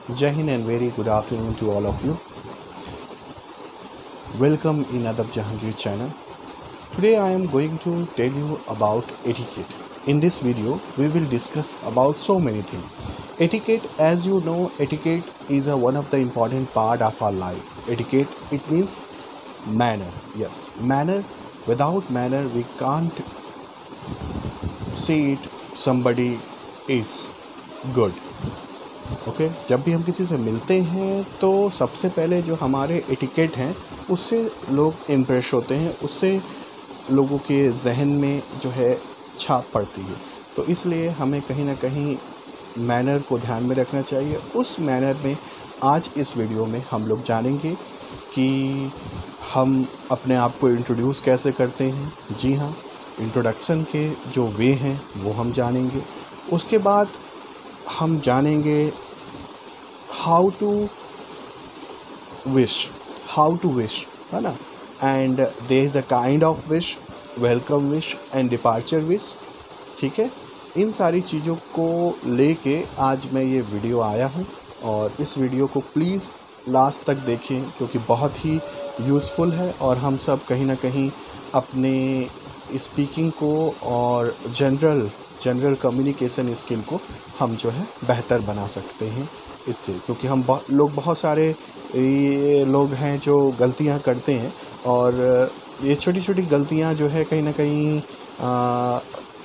Jai Hind and very good afternoon to all of you. Welcome in Adab Jahangir channel. Today I am going to tell you about etiquette. In this video we will discuss about so many things. Etiquette, as you know, etiquette is one of the important part of our life. Etiquette, it means manner. Yes, manner. Without manner we can't say it somebody is good. Okay जब भी हम किसी से मिलते हैं तो सबसे पहले जो हमारे एटिकेट हैं उससे लोग इम्प्रेस होते हैं, उससे लोगों के जहन में जो है छाप पड़ती है। तो इसलिए हमें कहीं ना कहीं मैनर को ध्यान में रखना चाहिए। उस मैनर में आज इस वीडियो में हम लोग जानेंगे कि हम अपने आप को इंट्रोड्यूस कैसे करते हैं। जी हाँ, इंट्रोडक्शन के जो वे हैं वो हम जानेंगे। उसके बाद हम जानेंगे हाउ टू विश है ना, and there is a kind of wish, welcome wish and departure wish. ठीक है, इन सारी चीज़ों को लेके आज मैं ये वीडियो आया हूँ और इस वीडियो को प्लीज़ लास्ट तक देखें क्योंकि बहुत ही यूज़फुल है और हम सब कहीं ना कहीं अपने स्पीकिंग को और जनरल कम्युनिकेशन स्किल को हम जो है बेहतर बना सकते हैं इससे, क्योंकि हम बहुत सारे लोग हैं जो गलतियां करते हैं और ये छोटी छोटी गलतियां जो है कहीं ना कहीं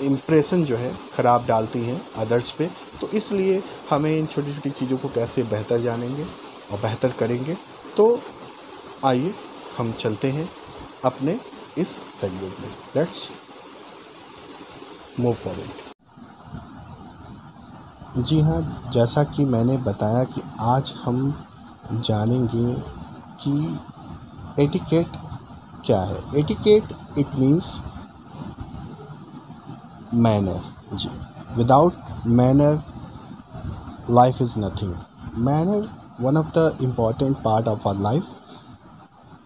इम्प्रेशन जो है ख़राब डालती हैं अदर्स पे। तो इसलिए हमें इन छोटी छोटी चीज़ों को कैसे बेहतर जानेंगे और बेहतर करेंगे। तो आइए हम चलते हैं अपने इस सेगमेंट में। Let's move forward. जी हाँ, जैसा कि मैंने बताया कि आज हम जानेंगे कि एटिकेट क्या है। Etiquette it means manner. जी, without manner life is nothing. Manner one of the important part of our life.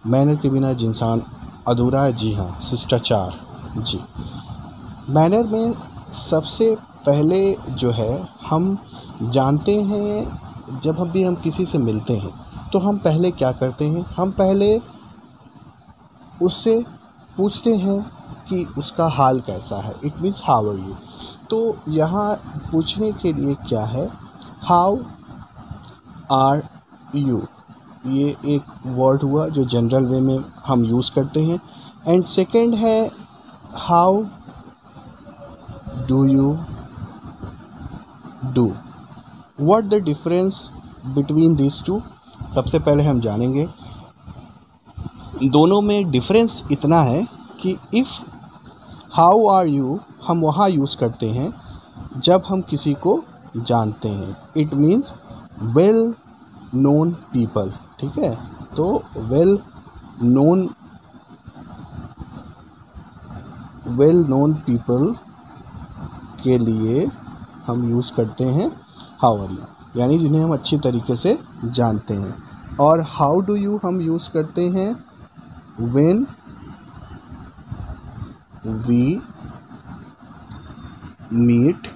Manner के बिना इंसान अधूरा है। जी हाँ, शिष्टाचार। जी, मैनर में सबसे पहले जो है हम जानते हैं, जब हम किसी से मिलते हैं तो हम पहले क्या करते हैं, हम पहले उससे पूछते हैं कि उसका हाल कैसा है। It means how are you. तो यहाँ पूछने के लिए क्या है, हाउ आर यू, ये एक वर्ड हुआ जो जनरल वे में हम यूज़ करते हैं। एंड सेकेंड है how do you do. What the difference between this two. सबसे पहले हम जानेंगे दोनों में डिफरेंस इतना है कि इफ़ हाउ आर यू हम वहाँ यूज़ करते हैं जब हम किसी को जानते हैं। It means well known people. ठीक है, तो वेल नोन पीपल के लिए हम यूज़ करते हैं हाउ आर यू, यानी जिन्हें हम अच्छी तरीके से जानते हैं। और हाउ डू यू हम यूज़ करते हैं when we meet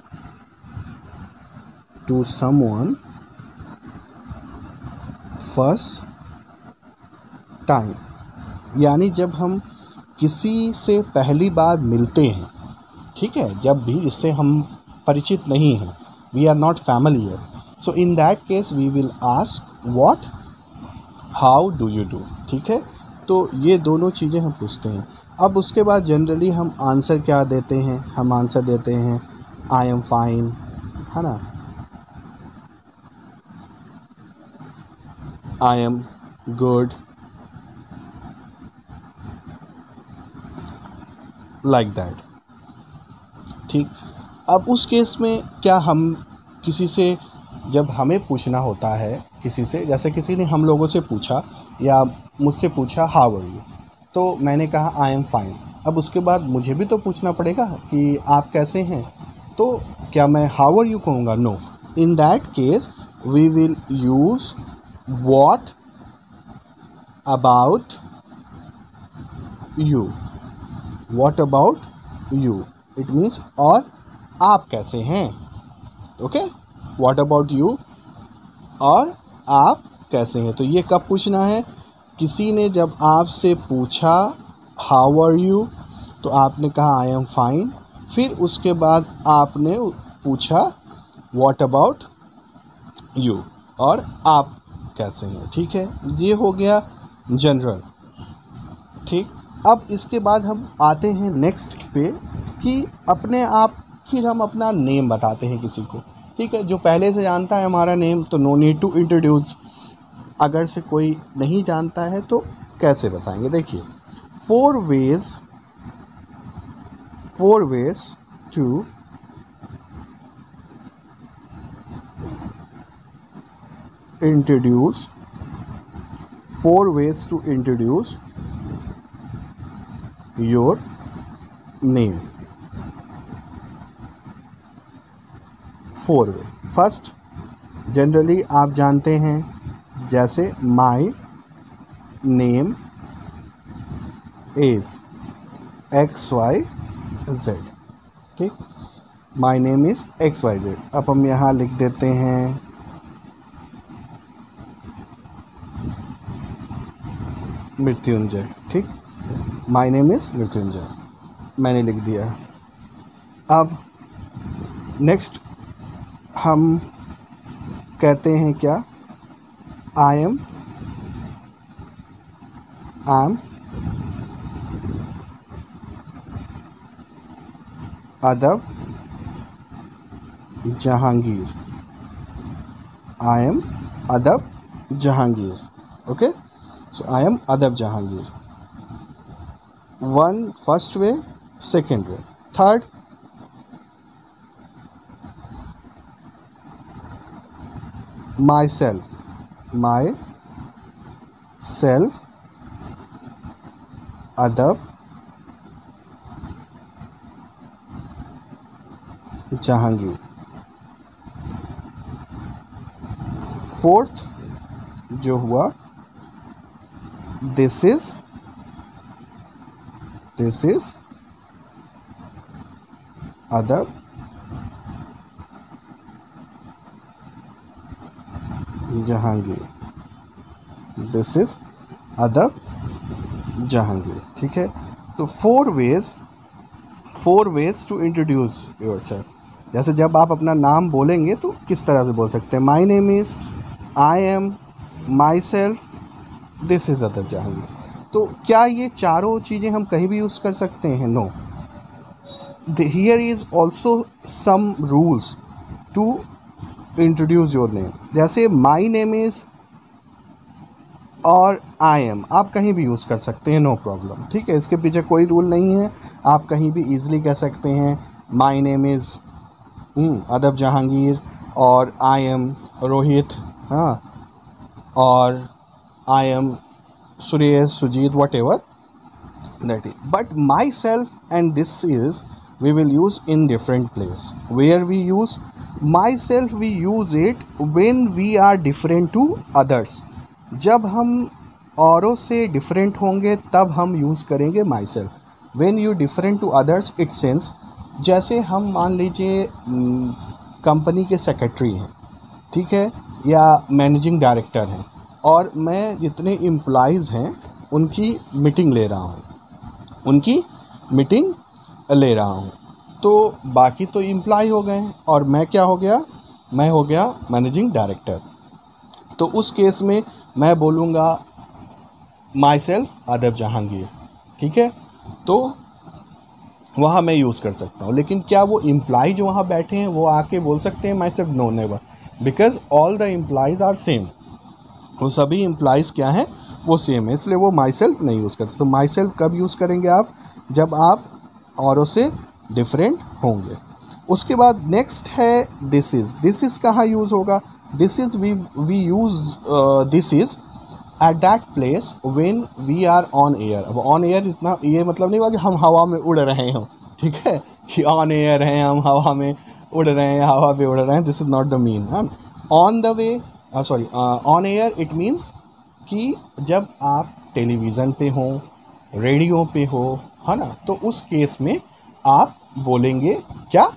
to someone first time, यानी जब हम किसी से पहली बार मिलते हैं। ठीक है, जब भी जिससे हम परिचित नहीं हैं, we are not familiar, so in that case we will ask what how do you do. ठीक है, तो ये दोनों चीज़ें हम पूछते हैं। अब उसके बाद जनरली हम आंसर क्या देते हैं, हम आंसर देते हैं आई एम फाइन, है ना, I am good, like that. ठीक, अब उस केस में क्या हम किसी से, जब हमें पूछना होता है किसी से, जैसे किसी ने हम लोगों से पूछा या मुझसे पूछा हाउ आर यू, तो मैंने कहा आई एम फाइन। अब उसके बाद मुझे भी तो पूछना पड़ेगा कि आप कैसे हैं। तो क्या मैं हाउ आर यू कहूँगा? No. In that case we will use what about you. What about you it means और आप कैसे हैं। ओके, व्हाट अबाउट यू, और आप कैसे हैं। तो ये कब पूछना है, किसी ने जब आपसे पूछा हाउ आर यू, तो आपने कहा आई एम फाइन, फिर उसके बाद आपने पूछा व्हाट अबाउट यू, और आप कैसे हैं। ठीक है, ये हो गया जनरल। ठीक, अब इसके बाद हम आते हैं नेक्स्ट पे कि अपने आप, फिर हम अपना नेम बताते हैं किसी को। ठीक है, जो पहले से जानता है हमारा नेम तो नो नीड टू इंट्रोड्यूस, अगर से कोई नहीं जानता है तो कैसे बताएंगे। देखिए, four ways to introduce your name. 4 way. First, generally आप जानते हैं, जैसे माई नेम इज़ XYZ। ठीक, माई नेम इज़ XYZ। अब हम यहाँ लिख देते हैं मृत्युंजय। ठीक, माई नेम इज़ मृत्युंजय, मैंने लिख दिया। अब नेक्स्ट हम कहते हैं क्या, आई am Adab Jahangir. I am Adab Jahangir. Okay, so I am Adab Jahangir. One first way, second way. Third, myself Adab Jahangir. Fourth जो हुआ, दिस इज अदब जहांगीर। दिस इज अदब जहांगीर। ठीक है, तो four ways to introduce yourself. जैसे जब आप अपना नाम बोलेंगे तो किस तरह से बोल सकते हैं, my name is, I am, my self, this is अदब जहांगीर। तो क्या ये चारों चीज़ें हम कहीं भी यूज़ कर सकते हैं? No, here is also some rules to introduce your name. जैसे माई नेम इज़ और आई एम आप कहीं भी यूज़ कर सकते हैं, नो प्रॉब्लम। ठीक है, इसके पीछे कोई रूल नहीं है, आप कहीं भी ईजिली कह सकते हैं माई नेम इज़ अदब जहांगीर और आई एम रोहित, हाँ, और I am Suresh, Sujeet, whatever that is. But myself and this is we will use in different place. Where we use myself, we use it when we are different to others. जब हम औरों से different होंगे तब हम use करेंगे myself. When you different to others, it sense, जैसे हम मान लीजिए कंपनी के सेक्रेटरी हैं, ठीक है, या मैनेजिंग डायरेक्टर हैं, और मैं जितने एम्प्लॉइज़ हैं उनकी मीटिंग ले रहा हूँ, तो बाकी तो एम्प्लॉय हो गए हैं और मैं क्या हो गया, मैं हो गया मैनेजिंग डायरेक्टर। तो उस केस में मैं बोलूँगा माई सेल्फ अदब जहांगीर। ठीक है, तो वहाँ मैं यूज़ कर सकता हूँ। लेकिन क्या वो एम्प्लॉय जो वहाँ बैठे हैं वो आके बोल सकते हैं myself? No, never, because all the employees are same. वो सभी एम्प्लॉयज़ क्या हैं, वो सेम है, इसलिए वो माई सेल्फ नहीं यूज़ करते। तो माई सेल्फ कब यूज़ करेंगे आप? जब आप औरों से डिफरेंट होंगे। उसके बाद नेक्स्ट है दिस इज़ कहाँ यूज़ होगा? This is we use this is at that place when we are on air. अब ऑन एयर इतना ये मतलब नहीं हुआ कि हम हवा में उड़ रहे हों, ठीक है, कि ऑन एयर हैं, हम हवा में उड़ रहे हैं, हवा पे उड़ रहे हैं, this is not the mean. On the way, sorry, on air it means कि जब आप टेलीविज़न पे हो, रेडियो पे हो, है ना, तो उस केस में आप बोलेंगे क्या?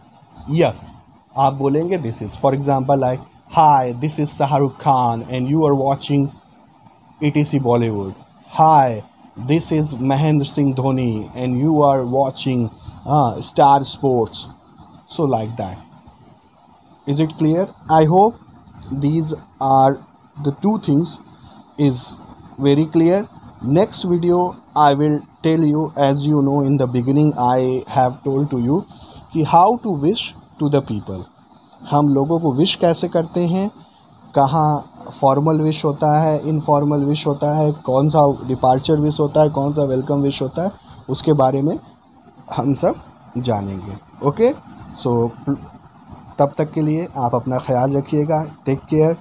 यस, आप बोलेंगे this is. For example like Hi, this is Shahrukh Khan and you are watching ETC Bollywood. Hi, this is Mahendra Singh Dhoni and you are watching Star Sports. So like that. Is it clear? I hope these are the two things is very clear. Next video I will tell you, as you know in the beginning I have told to you कि how to wish to the people. हम लोगों को wish कैसे करते हैं, कहाँ formal wish होता है, इनफॉर्मल विश होता है, कौन सा डिपार्चर विश होता है, कौन सा वेलकम विश होता है, उसके बारे में हम सब जानेंगे. ओके, सो तब तक के लिए आप अपना ख्याल रखिएगा. Take care.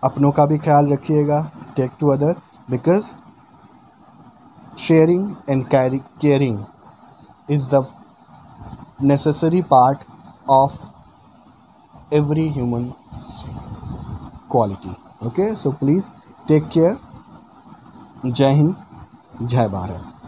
अपनों का भी ख्याल रखिएगा. Take to other, because sharing and caring is the necessary part of every human quality. Okay, so please take care. जय हिंद, जय भारत.